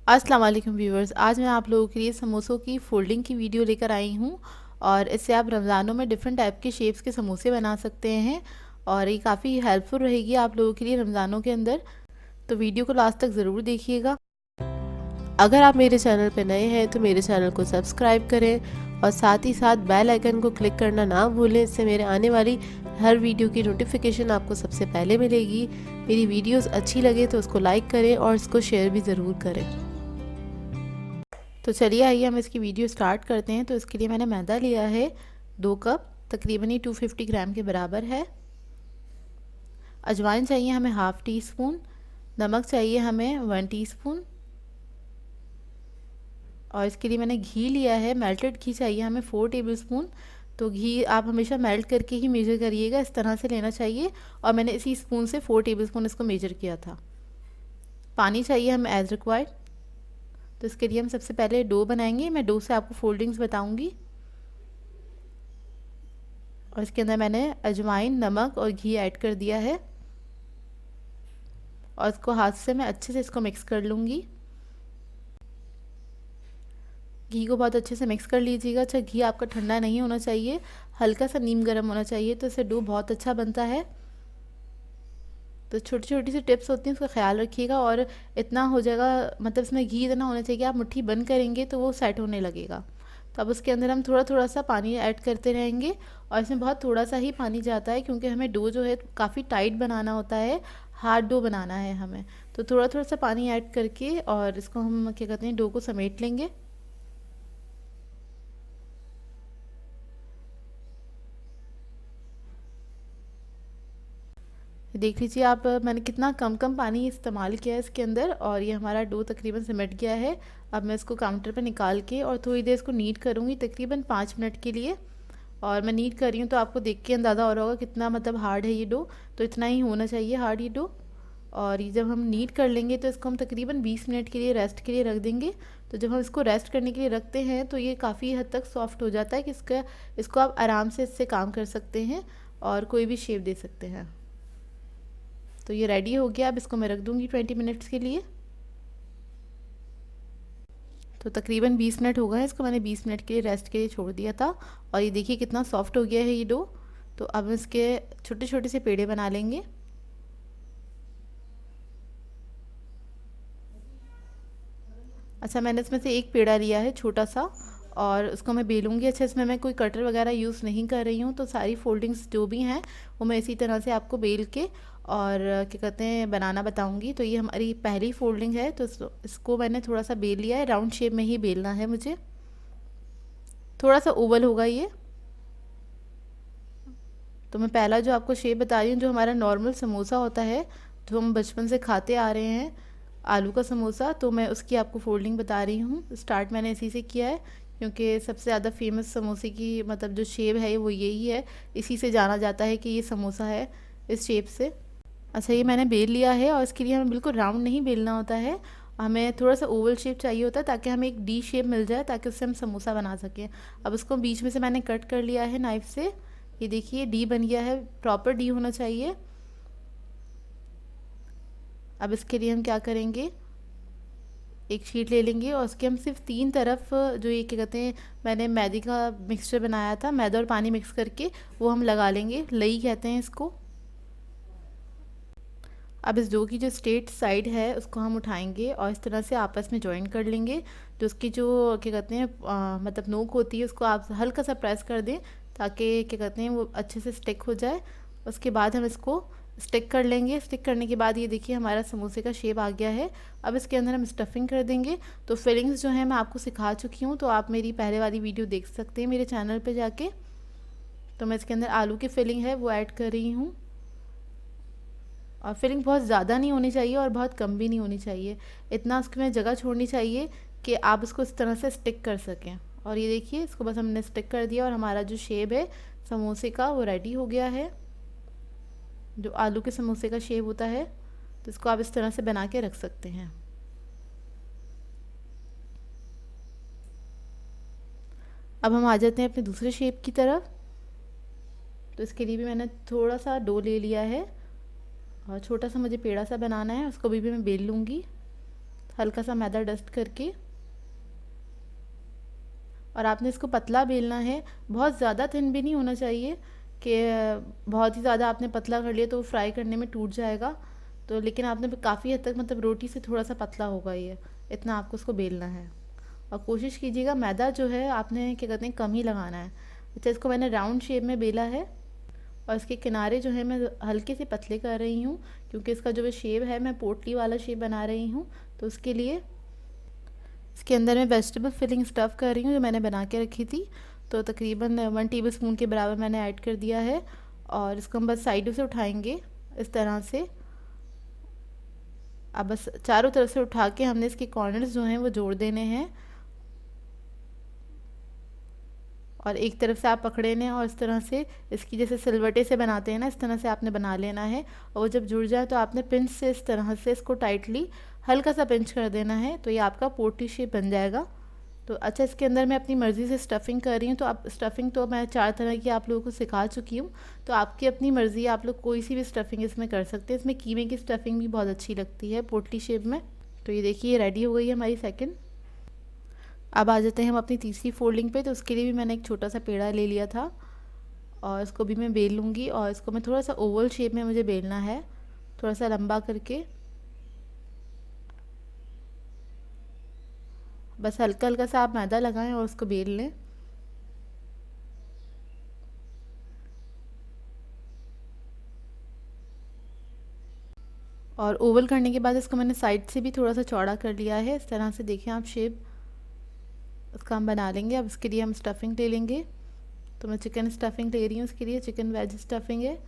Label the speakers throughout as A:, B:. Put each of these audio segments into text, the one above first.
A: अस्सलाम वालेकुम व्यूवर्स। आज मैं आप लोगों के लिए समोसों की फ़ोल्डिंग की वीडियो लेकर आई हूँ और इससे आप रमज़ानों में डिफरेंट टाइप के शेप्स के समोसे बना सकते हैं और ये काफ़ी हेल्पफुल रहेगी आप लोगों के लिए रमज़ानों के अंदर। तो वीडियो को लास्ट तक ज़रूर देखिएगा। अगर आप मेरे चैनल पर नए हैं तो मेरे चैनल को सब्सक्राइब करें और साथ ही साथ बेल आइकन को क्लिक करना ना भूलें। इससे मेरे आने वाली हर वीडियो की नोटिफिकेशन आपको सबसे पहले मिलेगी। मेरी वीडियोस अच्छी लगे तो उसको लाइक करें और इसको शेयर भी ज़रूर करें। तो चलिए आइए हम इसकी वीडियो स्टार्ट करते हैं। तो इसके लिए मैंने मैदा लिया है 2 कप, तकरीबन ही 250 ग्राम के बराबर है। अजवाइन चाहिए हमें हाफ़ टी स्पून, नमक चाहिए हमें 1 टीस्पून और इसके लिए मैंने घी लिया है, मेल्टेड घी चाहिए हमें 4 टेबलस्पून। तो घी आप हमेशा मेल्ट करके ही मेजर करिएगा, इस तरह से लेना चाहिए और मैंने इसी स्पून से 4 टेबलस्पून इसको मेजर किया था। पानी चाहिए हमें एज रिक्वायर्ड। तो इसके लिए हम सबसे पहले डो बनाएंगे। मैं डो से आपको फोल्डिंग्स बताऊंगी और इसके अंदर मैंने अजवाइन, नमक और घी ऐड कर दिया है और इसको हाथ से मैं अच्छे से इसको मिक्स कर लूँगी। घी को बहुत अच्छे से मिक्स कर लीजिएगा। अच्छा, घी आपका ठंडा नहीं होना चाहिए, हल्का सा नीम गर्म होना चाहिए, तो इससे डो बहुत अच्छा बनता है। तो छोटी छोटी सी टिप्स होती हैं, उसका ख्याल रखिएगा और इतना हो जाएगा, मतलब इसमें घी इतना होना चाहिए कि आप मुट्ठी बंद करेंगे तो वो सेट होने लगेगा। तो अब उसके अंदर हम थोड़ा थोड़ा सा पानी ऐड करते रहेंगे और इसमें बहुत थोड़ा सा ही पानी जाता है क्योंकि हमें डो जो है काफ़ी टाइट बनाना होता है, हार्ड डो बनाना है हमें। तो थोड़ा थोड़ा सा पानी ऐड करके और इसको हम क्या कहते हैं, डो को समेट लेंगे। देख लीजिए आप, मैंने कितना कम कम पानी इस्तेमाल किया है इसके अंदर और ये हमारा डो तकरीबन सिमट गया है। अब मैं इसको काउंटर पर निकाल के और थोड़ी देर इसको नीट करूँगी, तकरीबन 5 मिनट के लिए। और मैं नीट कर रही हूँ तो आपको देख के अंदाज़ा हो रहा होगा कितना मतलब हार्ड है ये डो। तो इतना ही होना चाहिए हार्ड ये डो। और ये जब हम नीट कर लेंगे तो इसको हम तकरीबन 20 मिनट के लिए रेस्ट के लिए रख देंगे। तो जब हम इसको रेस्ट करने के लिए रखते हैं तो ये काफ़ी हद तक सॉफ्ट हो जाता है कि इसको आप आराम से इससे काम कर सकते हैं और कोई भी शेप दे सकते हैं। तो ये रेडी हो गया। अब इसको मैं रख दूँगी 20 मिनट्स के लिए। तो तकरीबन 20 मिनट हो गए हैं, इसको मैंने 20 मिनट के लिए रेस्ट के लिए छोड़ दिया था और ये देखिए कितना सॉफ्ट हो गया है ये डो। तो अब इसके छोटे छोटे से पेड़े बना लेंगे। अच्छा, मैंने इसमें से एक पेड़ा लिया है छोटा सा और उसको मैं बेलूँगी। अच्छा, इसमें मैं कोई कटर वगैरह यूज़ नहीं कर रही हूँ, तो सारी फोल्डिंग्स जो भी हैं वो मैं इसी तरह से आपको बेल के और क्या कहते हैं बनाना बताऊँगी। तो ये हमारी पहली फोल्डिंग है, तो इसको मैंने थोड़ा सा बेल लिया है, राउंड शेप में ही बेलना है मुझे, थोड़ा सा ओवल होगा ये। तो मैं पहला जो आपको शेप बता रही हूँ, जो हमारा नॉर्मल समोसा होता है, जो हम बचपन से खाते आ रहे हैं, आलू का समोसा, तो मैं उसकी आपको फोल्डिंग बता रही हूँ। स्टार्ट मैंने इसी से किया है क्योंकि सबसे ज़्यादा फेमस समोसे की मतलब जो शेप है वो यही है, इसी से जाना जाता है कि ये समोसा है, इस शेप से। अच्छा, ये मैंने बेल लिया है और इसके लिए हमें बिल्कुल राउंड नहीं बेलना होता है, हमें थोड़ा सा ओवल शेप चाहिए होता है ताकि हमें एक डी शेप मिल जाए, ताकि उससे हम समोसा बना सकें। अब उसको बीच में से मैंने कट कर लिया है नाइफ़ से। ये देखिए डी बन गया है, प्रॉपर डी होना चाहिए। अब इसके लिए हम क्या करेंगे, एक शीट ले लेंगे और उसके हम सिर्फ 3 तरफ जो ये क्या कहते हैं, मैंने मैदे का मिक्सचर बनाया था, मैदा और पानी मिक्स करके, वो हम लगा लेंगे, लई कहते हैं इसको। अब इस डो की जो स्ट्रेट साइड है उसको हम उठाएंगे और इस तरह से आपस में जॉइन कर लेंगे। जो उसकी जो क्या कहते हैं मतलब नोक होती है, उसको आप हल्का सा प्रेस कर दें ताकि क्या कहते हैं वो अच्छे से स्टिक हो जाए। उसके बाद हम इसको स्टिक कर लेंगे। स्टिक करने के बाद ये देखिए हमारा समोसे का शेप आ गया है। अब इसके अंदर हम स्टफिंग कर देंगे। तो फिलिंग्स जो है मैं आपको सिखा चुकी हूँ, तो आप मेरी पहले वाली वीडियो देख सकते हैं मेरे चैनल पर जाके। तो मैं इसके अंदर आलू की फिलिंग है वो ऐड कर रही हूँ और फिलिंग बहुत ज़्यादा नहीं होनी चाहिए और बहुत कम भी नहीं होनी चाहिए, इतना उसमें जगह छोड़नी चाहिए कि आप इसको इस तरह से स्टिक कर सकें। और ये देखिए इसको बस हमने स्टिक कर दिया और हमारा जो शेप है समोसे का वो रेडी हो गया है, जो आलू के समोसे का शेप होता है। तो इसको आप इस तरह से बना के रख सकते हैं। अब हम आ जाते हैं अपने दूसरे शेप की तरफ। तो इसके लिए भी मैंने थोड़ा सा डो ले लिया है और छोटा सा मुझे पेड़ा सा बनाना है, उसको भी मैं बेल लूँगी। हल्का सा मैदा डस्ट करके। और आपने इसको पतला बेलना है, बहुत ज़्यादा थिन भी नहीं होना चाहिए कि बहुत ही ज़्यादा आपने पतला कर लिया तो वो फ्राई करने में टूट जाएगा। तो लेकिन आपने काफ़ी हद तक मतलब रोटी से थोड़ा सा पतला होगा ये, इतना आपको उसको बेलना है। और कोशिश कीजिएगा मैदा जो है आपने क्या कहते हैं कम ही लगाना है। अच्छा, इसको मैंने राउंड शेप में बेला है और इसके किनारे जो है मैं हल्के से पतले कर रही हूँ, क्योंकि इसका जो शेप है मैं पोटली वाला शेप बना रही हूँ। तो उसके लिए इसके अंदर मैं वेजिटेबल फिलिंग स्टफ़ कर रही हूँ जो मैंने बना के रखी थी। तो तकरीबन 1 टेबल स्पून के बराबर मैंने ऐड कर दिया है। और इसको हम बस साइडों से उठाएंगे इस तरह से। अब बस चारों तरफ से उठा के हमने इसके कॉर्नर्स जो हैं वो जोड़ देने हैं। और एक तरफ से आप पकड़े लें और इस तरह से इसकी जैसे सिलवटे से बनाते हैं ना, इस तरह से आपने बना लेना है। और वो जब जुड़ जाए तो आपने पिंच से इस तरह से इसको टाइटली हल्का सा पिंच कर देना है, तो ये आपका पोटली शेप बन जाएगा। तो अच्छा, इसके अंदर मैं अपनी मर्ज़ी से स्टफ़िंग कर रही हूँ। तो आप स्टफ़िंग तो मैं 4 तरह की आप लोगों को सिखा चुकी हूँ। तो आपकी अपनी मर्ज़ी है, आप लोग कोई सी भी स्टफ़िंग इसमें कर सकते हैं। इसमें कीमे की स्टफ़िंग भी बहुत अच्छी लगती है पोटली शेप में। तो ये देखिए रेडी हो गई है हमारी सेकंड। अब आ जाते हैं हम अपनी तीसरी फोल्डिंग पे। तो उसके लिए भी मैंने एक छोटा सा पेड़ा ले लिया था और इसको भी मैं बेल लूँगी। और इसको मैं थोड़ा सा ओवल शेप में मुझे बेलना है, थोड़ा सा लंबा करके। बस हल्का हल्का सा आप मैदा लगाएं और उसको बेल लें। और ओवल करने के बाद इसको मैंने साइड से भी थोड़ा सा चौड़ा कर लिया है, इस तरह से देखें आप शेप उसका हम बना लेंगे। अब इसके लिए हम स्टफ़िंग ले लेंगे। तो मैं चिकन स्टफ़िंग ले रही हूँ, इसके लिए चिकन वेज स्टफ़िंग है।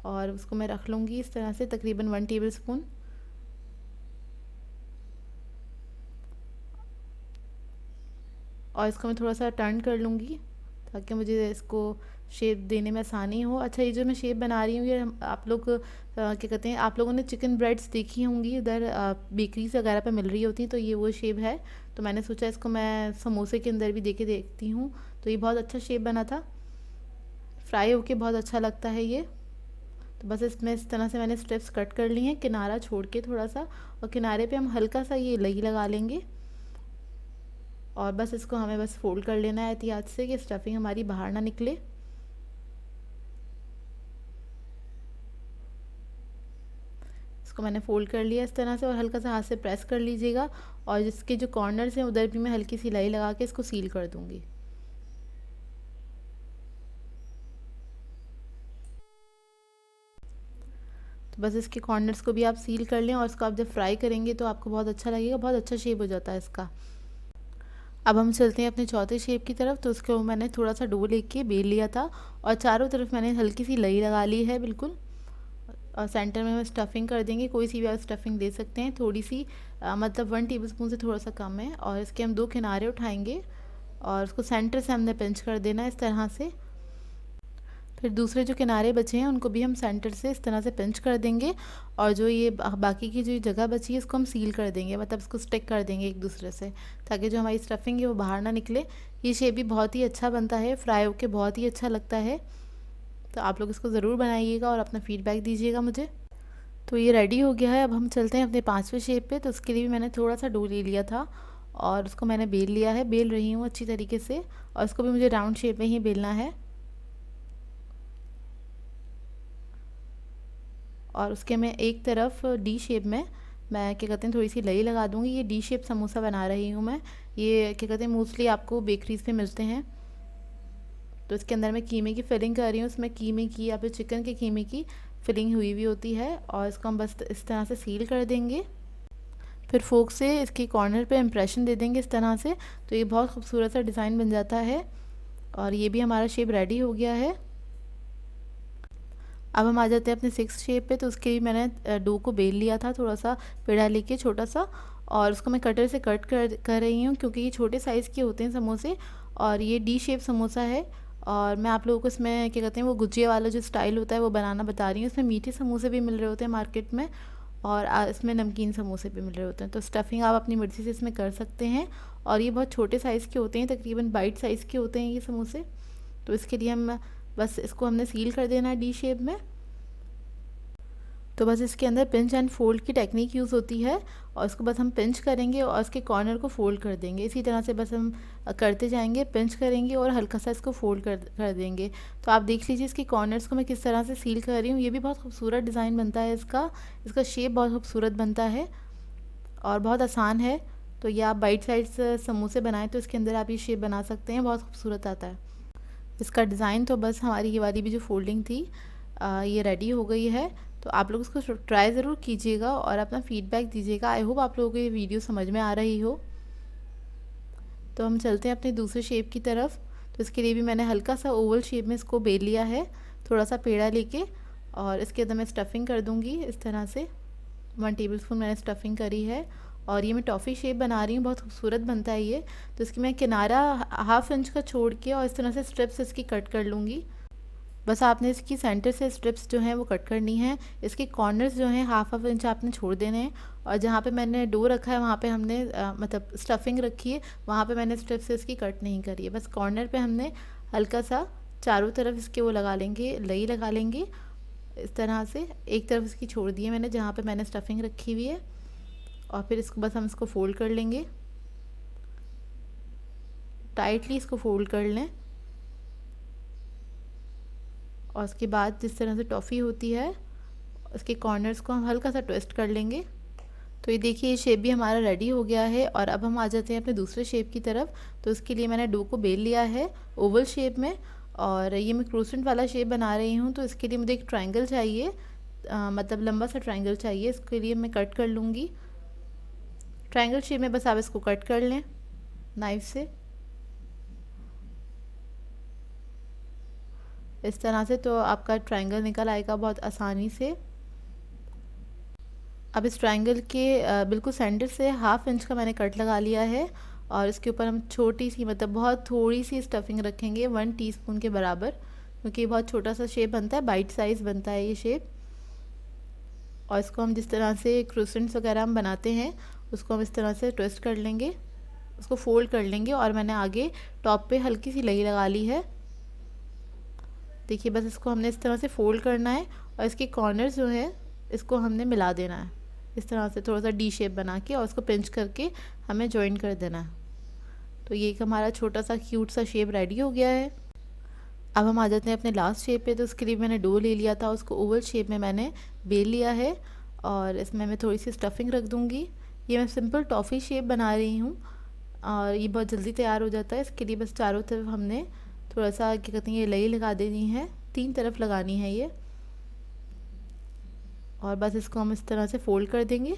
A: और उसको मैं रख लूँगी इस तरह से तकरीबन 1 टेबल स्पून। और इसको मैं थोड़ा सा टर्न कर लूँगी ताकि मुझे इसको शेप देने में आसानी हो। अच्छा, ये जो मैं शेप बना रही हूँ ये आप लोग क्या कहते हैं, आप लोगों ने चिकन ब्रेड्स देखी होंगी उधर बेकरीज वगैरह पे मिल रही होती हैं, तो ये वो शेप है। तो मैंने सोचा इसको मैं समोसे के अंदर भी दे के देखती हूँ। तो ये बहुत अच्छा शेप बना था, फ्राई होके बहुत अच्छा लगता है ये। तो बस इसमें इस तरह से मैंने स्ट्रिप्स कट कर ली हैं, किनारा छोड़ के थोड़ा सा। और किनारे पे हम हल्का सा ये लगी लगा लेंगे। और बस इसको हमें बस फोल्ड कर लेना है एहतियात से कि स्टफ़िंग हमारी बाहर ना निकले। इसको मैंने फ़ोल्ड कर लिया इस तरह से और हल्का सा हाथ से प्रेस कर लीजिएगा। और जिसके जो कॉर्नर्स हैं उधर भी मैं हल्की सिलाई लगा के इसको सील कर दूँगी। तो बस इसके कॉर्नर्स को भी आप सील कर लें और इसको आप जब फ्राई करेंगे तो आपको बहुत अच्छा लगेगा, बहुत अच्छा शेप हो जाता है इसका। अब हम चलते हैं अपने चौथे शेप की तरफ। तो उसको मैंने थोड़ा सा डो लेके बेल लिया था और चारों तरफ मैंने हल्की सी लई लगा ली है बिल्कुल। और सेंटर में हम स्टफ़िंग कर देंगे, कोई सी भी आप स्टफ़िंग दे सकते हैं, थोड़ी सी मतलब 1 टेबल स्पून से थोड़ा सा कम है। और इसके हम दो किनारे उठाएंगे और उसको सेंटर से हमने पिंच कर देना है इस तरह से। फिर दूसरे जो किनारे बचे हैं उनको भी हम सेंटर से इस तरह से पिंच कर देंगे। और जो ये बाकी की जो जगह बची है इसको हम सील कर देंगे, मतलब इसको स्टिक कर देंगे एक दूसरे से, ताकि जो हमारी स्टफ़िंग है वो बाहर ना निकले। ये शेप भी बहुत ही अच्छा बनता है, फ्राई होके बहुत ही अच्छा लगता है। तो आप लोग इसको ज़रूर बनाइएगा और अपना फ़ीडबैक दीजिएगा मुझे। तो ये रेडी हो गया है। अब हम चलते हैं अपने पांचवें शेप पे। तो उसके लिए भी मैंने थोड़ा सा डो ले लिया था और उसको मैंने बेल लिया है, बेल रही हूँ अच्छी तरीके से। और इसको भी मुझे राउंड शेप में ही बेलना है। और उसके मैं एक तरफ डी शेप में मैं क्या कहते हैं थोड़ी सी लई लगा दूँगी। ये डी शेप समोसा बना रही हूँ मैं। ये क्या कहते हैं मोस्टली आपको बेकरीज पे मिलते हैं। तो इसके अंदर मैं कीमे की फिलिंग कर रही हूँ, उसमें कीमे की या फिर चिकन के कीमे की फिलिंग हुई हुई होती है। और इसको हम बस इस तरह से सील कर देंगे। फिर फोक से इसके कॉर्नर पे इम्प्रेशन दे देंगे इस तरह से। तो ये बहुत खूबसूरत सा डिज़ाइन बन जाता है। और ये भी हमारा शेप रेडी हो गया है। अब हम आ जाते हैं अपने सिक्स शेप पे। तो उसके लिए मैंने डो को बेल लिया था थोड़ा सा पेड़ा लेके छोटा सा। और उसको मैं कटर से कट कर रही हूँ, क्योंकि ये छोटे साइज़ के होते हैं समोसे और ये डी शेप समोसा है। और मैं आप लोगों को इसमें क्या कहते हैं वो गुजिया वाला जो स्टाइल होता है वो बनाना बता रही हूँ। इसमें मीठे समोसे भी मिल रहे होते हैं मार्केट में और इसमें नमकीन समोसे भी मिल रहे होते हैं। तो स्टफ़िंग आप अपनी मर्ज़ी से इसमें कर सकते हैं। और ये बहुत छोटे साइज़ के होते हैं, तकरीबन बाइट साइज़ के होते हैं ये समोसे। तो इसके लिए हम बस इसको हमने सील कर देना है डी शेप में। तो बस इसके अंदर पिंच एंड फोल्ड की टेक्निक यूज़ होती है और इसको बस हम पिंच करेंगे और इसके कॉर्नर को फोल्ड कर देंगे। इसी तरह से बस हम करते जाएंगे, पिंच करेंगे और हल्का सा इसको फोल्ड कर देंगे। तो आप देख लीजिए इसके कॉर्नर्स को मैं किस तरह से सील कर रही हूँ। ये भी बहुत खूबसूरत डिज़ाइन बनता है इसका शेप बहुत खूबसूरत बनता है और बहुत आसान है। तो ये आप बाइट साइड्स समोसे बनाएं तो इसके अंदर आप ये शेप बना सकते हैं, बहुत खूबसूरत आता है इसका डिज़ाइन। तो बस हमारी ये वाली भी जो फोल्डिंग थी ये रेडी हो गई है। तो आप लोग इसको ट्राई ज़रूर कीजिएगा और अपना फीडबैक दीजिएगा। आई होप आप लोगों को ये वीडियो समझ में आ रही हो। तो हम चलते हैं अपने दूसरे शेप की तरफ। तो इसके लिए भी मैंने हल्का सा ओवल शेप में इसको बेल लिया है, थोड़ा सा पेड़ा लेके, और इसके अंदर मैं स्टफिंग कर दूँगी इस तरह से। 1 टेबलस्पून मैंने स्टफिंग करी है और ये मैं टॉफ़ी शेप बना रही हूँ, बहुत खूबसूरत बनता है ये। तो इसकी मैं किनारा 1/2 इंच का छोड़ के और इस तरह से स्ट्रिप्स इसकी कट कर लूँगी। बस आपने इसकी सेंटर से स्ट्रिप्स जो हैं वो कट करनी है। इसके कॉर्नर्स जो हैं 1/2 इंच आपने छोड़ देने हैं और जहाँ पे मैंने डो रखा है वहाँ पे हमने मतलब स्टफिंग रखी है वहाँ पे मैंने स्ट्रिप्स इसकी कट नहीं करी है। बस कॉर्नर पे हमने हल्का सा चारों तरफ इसके वो लगा लेंगे, लई लगा लेंगे इस तरह से। एक तरफ इसकी छोड़ दी है मैंने जहाँ पे मैंने स्टफिंग रखी हुई है और फिर इसको बस हम इसको फोल्ड कर लेंगे, टाइटली इसको फोल्ड कर लें। और उसके बाद जिस तरह से टॉफ़ी होती है उसके कॉर्नर्स को हम हल्का सा ट्विस्ट कर लेंगे। तो ये देखिए ये शेप भी हमारा रेडी हो गया है। और अब हम आ जाते हैं अपने दूसरे शेप की तरफ। तो उसके लिए मैंने डो को बेल लिया है ओवल शेप में और ये मैं क्रोसेंट वाला शेप बना रही हूँ। तो इसके लिए मुझे एक ट्रायंगल चाहिए, मतलब लंबा सा ट्रायंगल चाहिए। इसके लिए मैं कट कर लूँगी ट्रायंगल शेप में। बस आप इसको कट कर लें नाइफ से इस तरह से, तो आपका ट्रायंगल निकल आएगा बहुत आसानी से। अब इस ट्रायंगल के बिल्कुल सेंटर से 1/2 इंच का मैंने कट लगा लिया है और इसके ऊपर हम छोटी सी मतलब बहुत थोड़ी सी स्टफिंग रखेंगे 1 टीस्पून के बराबर, क्योंकि ये बहुत छोटा सा शेप बनता है, बाइट साइज़ बनता है ये शेप। और इसको हम जिस तरह से क्रोसेंट्स वगैरह हम बनाते हैं उसको हम इस तरह से ट्विस्ट कर लेंगे, उसको फोल्ड कर लेंगे। और मैंने आगे टॉप पे हल्की सी लई लगा ली है। देखिए बस इसको हमने इस तरह से फोल्ड करना है और इसके कॉर्नर्स जो है इसको हमने मिला देना है इस तरह से, थोड़ा सा डी शेप बना के और उसको पिंच करके हमें जॉइन कर देना है। तो ये एक हमारा छोटा सा क्यूट सा शेप रेडी हो गया है। अब हम आ जाते हैं अपने लास्ट शेप पे। तो उसके लिए मैंने डो ले लिया था, उसको ओवल शेप में मैंने बेल लिया है और इसमें मैं थोड़ी सी स्टफिंग रख दूँगी। ये मैं सिंपल टॉफ़ी शेप बना रही हूँ और ये बहुत जल्दी तैयार हो जाता है। इसके लिए बस चारों तरफ हमने थोड़ा सा क्या कहते हैं ये लई लगा देनी है, 3 तरफ लगानी है ये। और बस इसको हम इस तरह से फोल्ड कर देंगे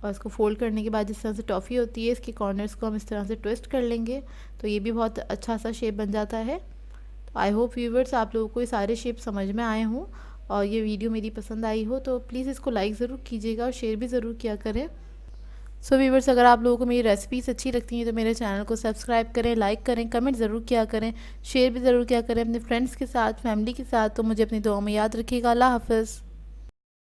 A: और इसको फोल्ड करने के बाद जिस तरह से टॉफ़ी होती है इसके कॉर्नर्स को हम इस तरह से ट्विस्ट कर लेंगे। तो ये भी बहुत अच्छा सा शेप बन जाता है। तो आई होप व्यूवर्स आप लोगों को ये सारे शेप समझ में आए हों और ये वीडियो मेरी पसंद आई हो तो प्लीज़ इसको लाइक ज़रूर कीजिएगा और शेयर भी ज़रूर किया करें। सो व्यूवर्स अगर आप लोगों को मेरी रेसिपीज़ अच्छी लगती हैं तो मेरे चैनल को सब्सक्राइब करें, लाइक करें, कमेंट ज़रूर किया करें, शेयर भी ज़रूर किया करें अपने फ्रेंड्स के साथ, फैमिली के साथ। तो मुझे अपनी दुआ में याद रखिएगा। अल्लाह हाफ़िज़।